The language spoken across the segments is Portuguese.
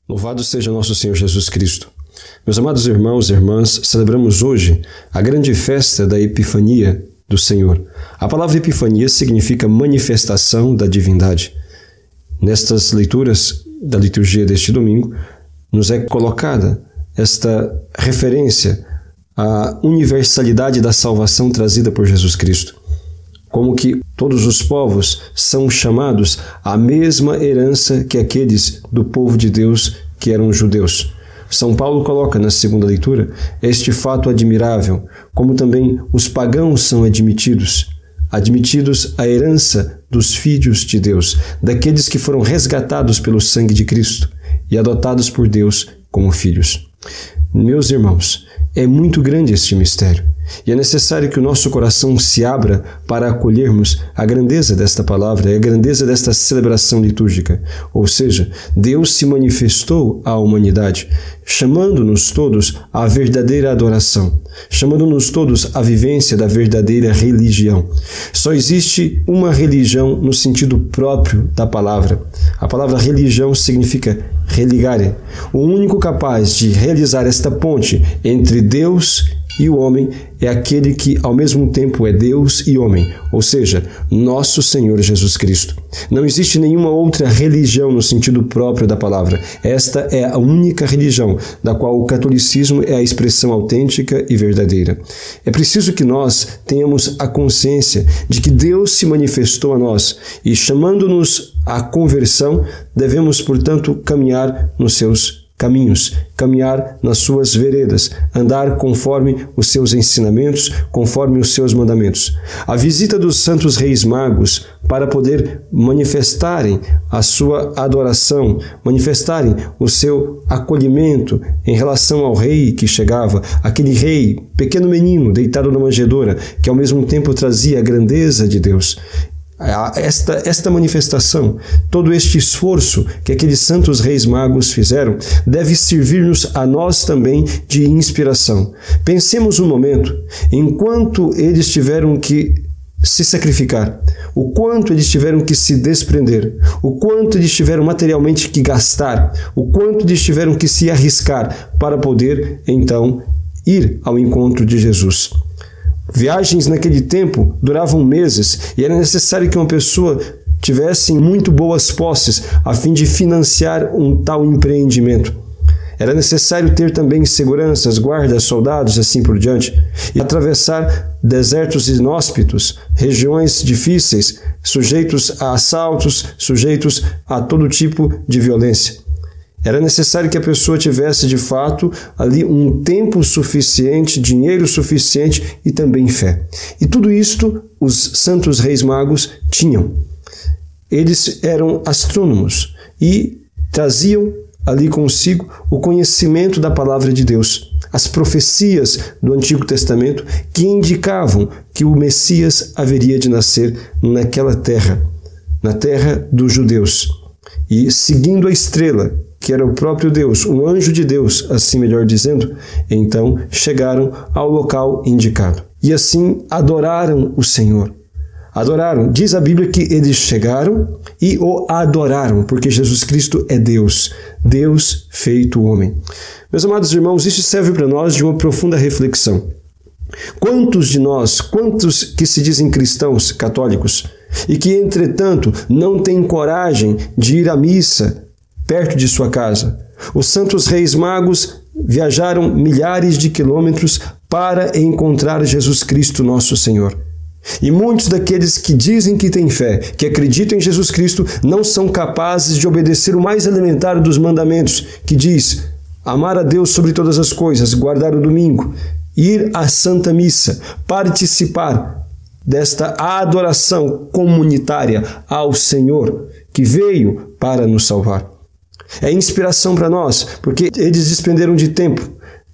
Louvado seja nosso Senhor Jesus Cristo. Meus amados irmãos e irmãs, celebramos hoje a grande festa da Epifania do Senhor. A palavra Epifania significa manifestação da divindade. Nestas leituras da liturgia deste domingo, nos é colocada esta referência à universalidade da salvação trazida por Jesus Cristo. Como que todos os povos são chamados à mesma herança que aqueles do povo de Deus que eram judeus. São Paulo coloca na segunda leitura este fato admirável, como também os pagãos são admitidos à herança dos filhos de Deus, daqueles que foram resgatados pelo sangue de Cristo e adotados por Deus como filhos. Meus irmãos, é muito grande este mistério. E é necessário que o nosso coração se abra para acolhermos a grandeza desta palavra e a grandeza desta celebração litúrgica. Ou seja, Deus se manifestou à humanidade, chamando-nos todos à verdadeira adoração, chamando-nos todos à vivência da verdadeira religião. Só existe uma religião no sentido próprio da palavra. A palavra religião significa religare. O único capaz de realizar esta ponte entre Deus e o homem é aquele que ao mesmo tempo é Deus e homem, ou seja, nosso Senhor Jesus Cristo. Não existe nenhuma outra religião no sentido próprio da palavra. Esta é a única religião da qual o catolicismo é a expressão autêntica e verdadeira. É preciso que nós tenhamos a consciência de que Deus se manifestou a nós e, chamando-nos à conversão, devemos, portanto, caminhar nos seus caminhos, caminhar nas suas veredas, andar conforme os seus ensinamentos, conforme os seus mandamentos. A visita dos santos reis magos para poder manifestarem a sua adoração, manifestarem o seu acolhimento em relação ao rei que chegava, aquele rei, pequeno menino deitado na manjedoura, que ao mesmo tempo trazia a grandeza de Deus. Esta manifestação, todo este esforço que aqueles santos reis magos fizeram, deve servir-nos a nós também de inspiração. Pensemos um momento, enquanto eles tiveram que se sacrificar, o quanto eles tiveram que se desprender, o quanto eles tiveram materialmente que gastar, o quanto eles tiveram que se arriscar para poder, então, ir ao encontro de Jesus. Viagens naquele tempo duravam meses e era necessário que uma pessoa tivesse muito boas posses a fim de financiar um tal empreendimento. Era necessário ter também seguranças, guardas, soldados, assim por diante, e atravessar desertos inóspitos, regiões difíceis, sujeitos a assaltos, sujeitos a todo tipo de violência. Era necessário que a pessoa tivesse, de fato, ali um tempo suficiente, dinheiro suficiente e também fé. E tudo isto os santos reis magos tinham. Eles eram astrônomos e traziam ali consigo o conhecimento da palavra de Deus, as profecias do Antigo Testamento que indicavam que o Messias haveria de nascer naquela terra, na terra dos judeus. E seguindo a estrela, que era o próprio Deus, um anjo de Deus, assim melhor dizendo, então chegaram ao local indicado. E assim adoraram o Senhor. Adoraram. Diz a Bíblia que eles chegaram e o adoraram, porque Jesus Cristo é Deus, Deus feito homem. Meus amados irmãos, isso serve para nós de uma profunda reflexão. Quantos de nós, quantos que se dizem cristãos católicos e que, entretanto, não têm coragem de ir à missa perto de sua casa? Os santos reis magos viajaram milhares de quilômetros para encontrar Jesus Cristo, nosso Senhor. E muitos daqueles que dizem que têm fé, que acreditam em Jesus Cristo, não são capazes de obedecer o mais elementar dos mandamentos, que diz: amar a Deus sobre todas as coisas, guardar o domingo, ir à Santa Missa, participar desta adoração comunitária ao Senhor, que veio para nos salvar. É inspiração para nós, porque eles despenderam de tempo,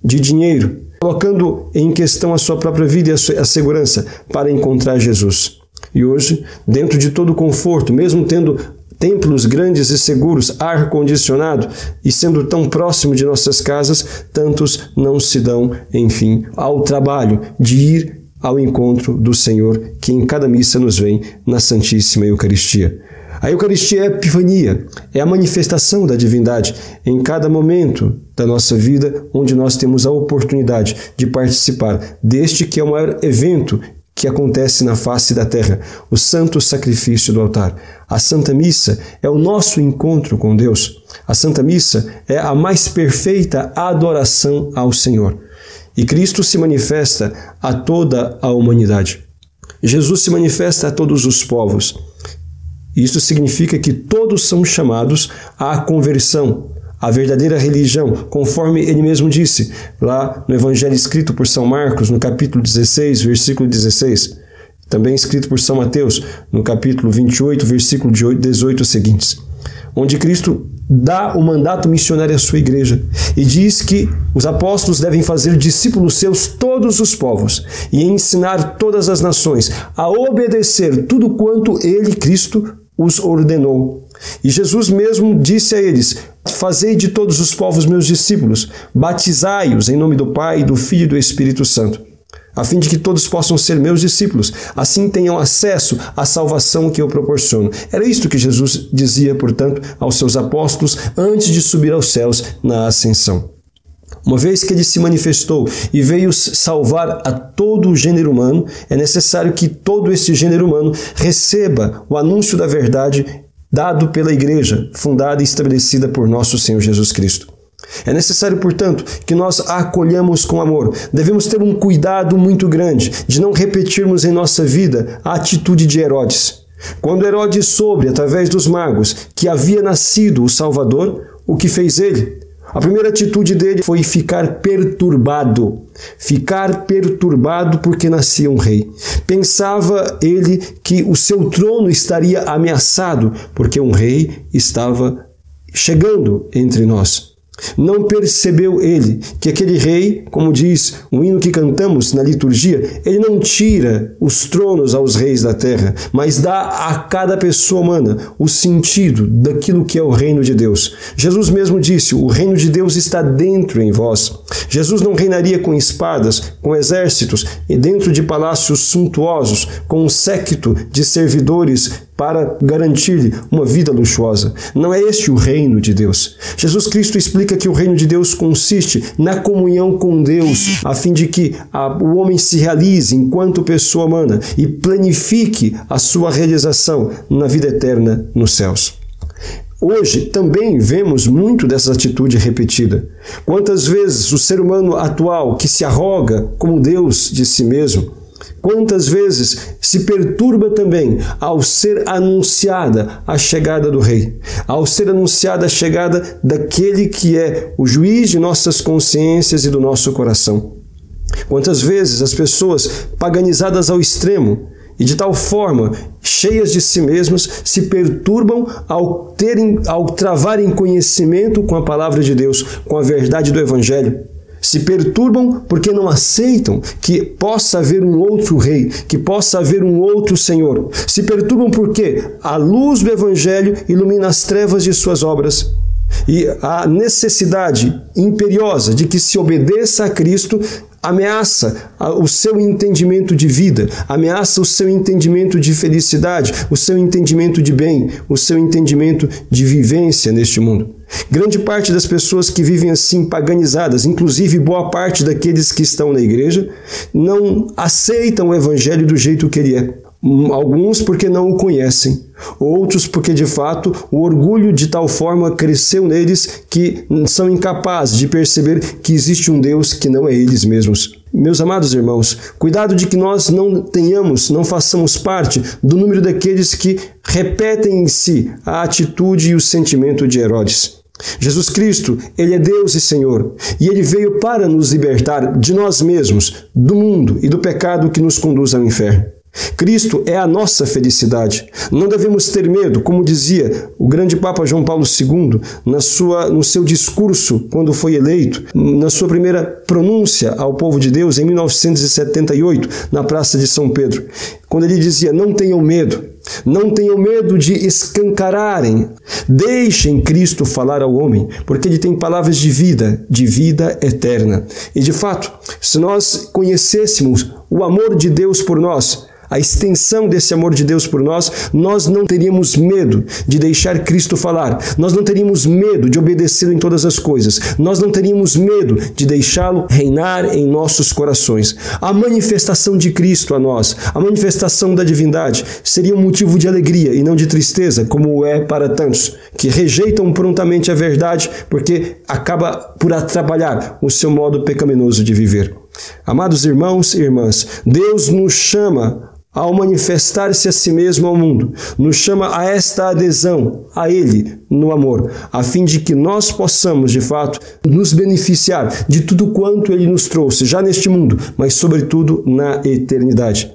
de dinheiro, colocando em questão a sua própria vida e a segurança para encontrar Jesus. E hoje, dentro de todo o conforto, mesmo tendo templos grandes e seguros, ar-condicionado, e sendo tão próximo de nossas casas, tantos não se dão, enfim, ao trabalho de ir ao encontro do Senhor, que em cada missa nos vem na Santíssima Eucaristia. A Eucaristia é a epifania, é a manifestação da divindade em cada momento da nossa vida, onde nós temos a oportunidade de participar deste que é o maior evento que acontece na face da terra, o santo sacrifício do altar. A Santa Missa é o nosso encontro com Deus. A Santa Missa é a mais perfeita adoração ao Senhor. E Cristo se manifesta a toda a humanidade. Jesus se manifesta a todos os povos. Isso significa que todos são chamados à conversão, à verdadeira religião, conforme ele mesmo disse, lá no Evangelho escrito por São Marcos, no capítulo 16, versículo 16. Também escrito por São Mateus, no capítulo 28, versículo 18 seguintes, onde Cristo dá o mandato missionário à sua igreja e diz que os apóstolos devem fazer discípulos seus todos os povos e ensinar todas as nações a obedecer tudo quanto ele, Cristo, os ordenou. E Jesus mesmo disse a eles: fazei de todos os povos meus discípulos, batizai-os em nome do Pai, do Filho e do Espírito Santo, a fim de que todos possam ser meus discípulos, assim tenham acesso à salvação que eu proporciono. Era isto que Jesus dizia, portanto, aos seus apóstolos antes de subir aos céus na ascensão. Uma vez que ele se manifestou e veio salvar a todo o gênero humano, é necessário que todo esse gênero humano receba o anúncio da verdade dado pela Igreja, fundada e estabelecida por nosso Senhor Jesus Cristo. É necessário, portanto, que nós a acolhamos com amor. Devemos ter um cuidado muito grande de não repetirmos em nossa vida a atitude de Herodes. Quando Herodes soube, através dos magos, que havia nascido o Salvador, o que fez ele? A primeira atitude dele foi ficar perturbado. Ficar perturbado porque nascia um rei. Pensava ele que o seu trono estaria ameaçado porque um rei estava chegando entre nós. Não percebeu ele que aquele rei, como diz o hino que cantamos na liturgia, ele não tira os tronos aos reis da terra, mas dá a cada pessoa humana o sentido daquilo que é o reino de Deus. Jesus mesmo disse: o reino de Deus está dentro em vós. Jesus não reinaria com espadas, com exércitos e dentro de palácios suntuosos, com um séquito de servidores para garantir-lhe uma vida luxuosa. Não é este o reino de Deus. Jesus Cristo explica que o reino de Deus consiste na comunhão com Deus, a fim de que o homem se realize enquanto pessoa humana e planifique a sua realização na vida eterna nos céus. Hoje também vemos muito dessa atitude repetida. Quantas vezes o ser humano atual, que se arroga como Deus de si mesmo, quantas vezes se perturba também ao ser anunciada a chegada do Rei, ao ser anunciada a chegada daquele que é o juiz de nossas consciências e do nosso coração. Quantas vezes as pessoas paganizadas ao extremo e de tal forma cheias de si mesmas se perturbam ao travarem conhecimento com a palavra de Deus, com a verdade do Evangelho. Se perturbam porque não aceitam que possa haver um outro rei, que possa haver um outro Senhor. Se perturbam porque a luz do Evangelho ilumina as trevas de suas obras. E a necessidade imperiosa de que se obedeça a Cristo ameaça o seu entendimento de vida, ameaça o seu entendimento de felicidade, o seu entendimento de bem, o seu entendimento de vivência neste mundo. Grande parte das pessoas que vivem assim paganizadas, inclusive boa parte daqueles que estão na igreja, não aceitam o Evangelho do jeito que ele é. Alguns porque não o conhecem, outros porque de fato o orgulho de tal forma cresceu neles que são incapazes de perceber que existe um Deus que não é eles mesmos. Meus amados irmãos, cuidado de que nós não façamos parte do número daqueles que repetem em si a atitude e o sentimento de Herodes. Jesus Cristo, Ele é Deus e Senhor, e Ele veio para nos libertar de nós mesmos, do mundo e do pecado que nos conduz ao inferno. Cristo é a nossa felicidade. Não devemos ter medo, como dizia o grande Papa João Paulo II no seu discurso quando foi eleito, na sua primeira pronúncia ao povo de Deus em 1978, na Praça de São Pedro, quando ele dizia: não tenham medo de escancararem, deixem Cristo falar ao homem, porque ele tem palavras de vida eterna. E de fato, se nós conhecêssemos o amor de Deus por nós, a extensão desse amor de Deus por nós, nós não teríamos medo de deixar Cristo falar, nós não teríamos medo de obedecê-lo em todas as coisas, nós não teríamos medo de deixá-lo reinar em nossos corações. A manifestação de Cristo a nós, a manifestação da divindade, seria um motivo de alegria e não de tristeza, como é para tantos, que rejeitam prontamente a verdade porque acaba por atrapalhar o seu modo pecaminoso de viver. Amados irmãos e irmãs, Deus nos chama ao manifestar-se a si mesmo ao mundo, nos chama a esta adesão a Ele no amor, a fim de que nós possamos, de fato, nos beneficiar de tudo quanto Ele nos trouxe, já neste mundo, mas sobretudo na eternidade.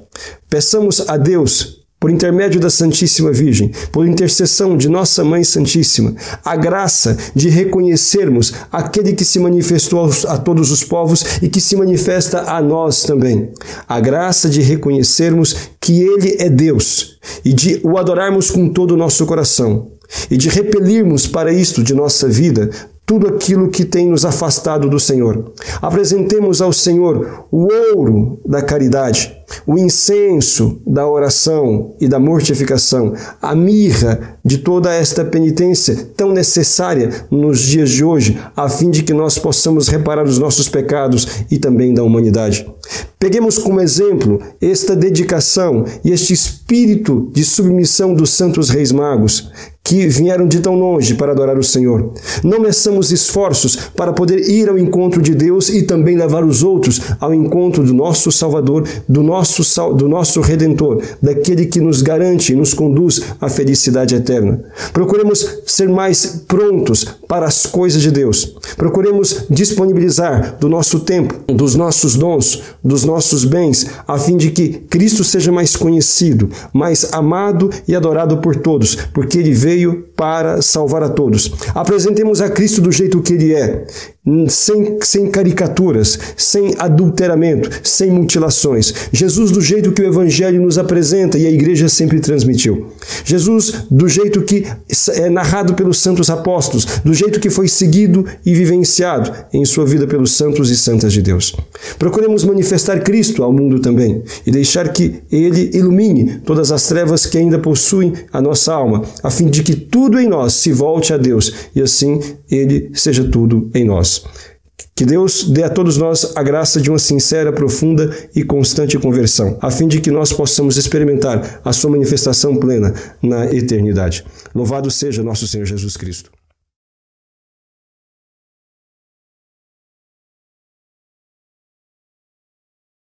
Peçamos a Deus, por intermédio da Santíssima Virgem, por intercessão de Nossa Mãe Santíssima, a graça de reconhecermos aquele que se manifestou a todos os povos e que se manifesta a nós também. A graça de reconhecermos que Ele é Deus e de o adorarmos com todo o nosso coração e de repelirmos para isto de nossa vida tudo aquilo que tem nos afastado do Senhor. Apresentemos ao Senhor o ouro da caridade, o incenso da oração e da mortificação, a mirra de toda esta penitência tão necessária nos dias de hoje, a fim de que nós possamos reparar os nossos pecados e também da humanidade. Peguemos como exemplo esta dedicação e este espírito de submissão dos santos reis magos, que vieram de tão longe para adorar o Senhor. Não meçamos esforços para poder ir ao encontro de Deus e também levar os outros ao encontro do nosso Salvador, do nosso Redentor, daquele que nos garante e nos conduz à felicidade eterna. Procuremos ser mais prontos para as coisas de Deus. Procuremos disponibilizar do nosso tempo, dos nossos dons, dos nossos bens, a fim de que Cristo seja mais conhecido, mais amado e adorado por todos, porque Ele veio para salvar a todos. Apresentemos a Cristo do jeito que Ele é, sem caricaturas, sem adulteramento, sem mutilações. Jesus do jeito que o Evangelho nos apresenta e a Igreja sempre transmitiu. Jesus do jeito que é narrado pelos santos apóstolos, do jeito que foi seguido e vivenciado em sua vida pelos santos e santas de Deus. Procuremos manifestar Cristo ao mundo também e deixar que Ele ilumine todas as trevas que ainda possuem a nossa alma, a fim de que tudo em nós se volte a Deus e assim Ele seja tudo em nós. Que Deus dê a todos nós a graça de uma sincera, profunda e constante conversão, a fim de que nós possamos experimentar a sua manifestação plena na eternidade. Louvado seja nosso Senhor Jesus Cristo.